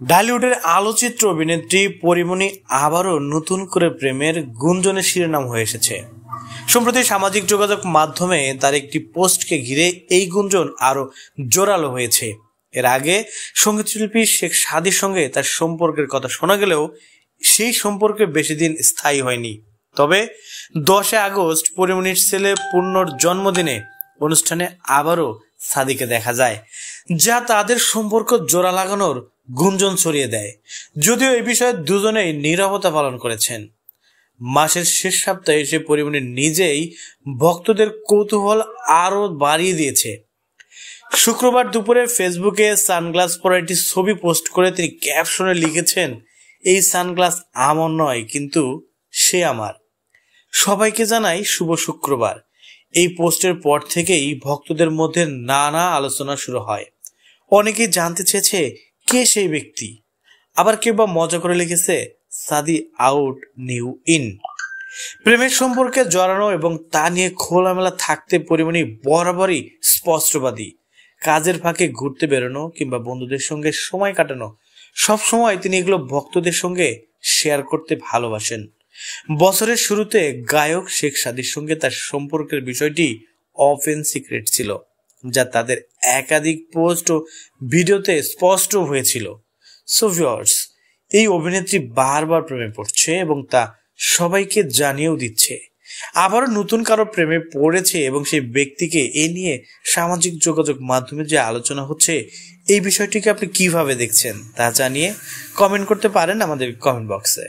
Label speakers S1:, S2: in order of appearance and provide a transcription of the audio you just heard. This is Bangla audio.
S1: ঢালিউডের আলোচিত অভিনেত্রী পরীমনি আবারও নতুন করে প্রেমের গুঞ্জনের শিরোনাম হয়ে এসেছে। সম্প্রতি সামাজিক যোগাযোগ মাধ্যমে তার একটি পোস্টকে ঘিরে এই গুঞ্জন আরো জোরালো হয়েছে। এর আগে সঙ্গীতশিল্পী শেখ সাদীর সঙ্গে তার সম্পর্কের কথা শোনা গেলেও সেই সম্পর্কে বেশি দিন স্থায়ী হয়নি। তবে 10 আগস্ট পরীমনির ছেলে পূর্ণর জন্মদিনে অনুষ্ঠানে আবারও সাদিকে দেখা যায়, যা তাদের সম্পর্ক জোড়া লাগানোর গুঞ্জন ছড়িয়ে দেয়। যদিও এই বিষয়ে দুজনেই নীরবতা পালন করেছেন। মাসের শেষ সপ্তাহে এসে পরীমনি নিজেই ভক্তদের কৌতূহল আরো বাড়িয়ে দিয়েছে। শুক্রবার দুপুরে ফেসবুকে সানগ্লাস পরা একটি ছবি পোস্ট করে তিনি ক্যাপশনে লিখেছেন, এই সানগ্লাস আমার নয়, কিন্তু সে আমার। সবাইকে জানাই শুভ শুক্রবার। এই পোস্টের পর থেকেই ভক্তদের মধ্যে নানা আলোচনা শুরু হয়। অনেকেই জানতে চেয়েছে কে সেই ব্যক্তি, আবার কেউ বা মজা করে লিখেছে সাদি আউট নিউ ইন। প্রেমের সম্পর্কে জড়ানো এবং তা নিয়ে খোলামেলা থাকতে পরীমনি বরাবরই স্পষ্টবাদী। কাজের ফাঁকে ঘুরতে বেরোনো কিংবা বন্ধুদের সঙ্গে সময় কাটানো, সব সময় তিনি এগুলো ভক্তদের সঙ্গে শেয়ার করতে ভালোবাসেন। বছরের শুরুতে গায়ক শেখ সাদীর সঙ্গে তার সম্পর্কের বিষয়টি ওপেন সিক্রেট ছিল, যা তাদের একাধিক পোস্ট ও ভিডিওতে স্পষ্ট হয়েছিল। সো ভিউয়ার্স, এই অভিনেত্রী বারবার প্রেমে পড়ছে এবং তা সবাইকে জানিয়েও দিচ্ছে। আবারও নতুন কারো প্রেমে পড়েছে এবং সেই ব্যক্তিকে এ নিয়ে সামাজিক যোগাযোগ মাধ্যমে যে আলোচনা হচ্ছে, এই বিষয়টিকে আপনি কিভাবে দেখছেন তা জানিয়ে কমেন্ট করতে পারেন আমাদের কমেন্ট বক্সে।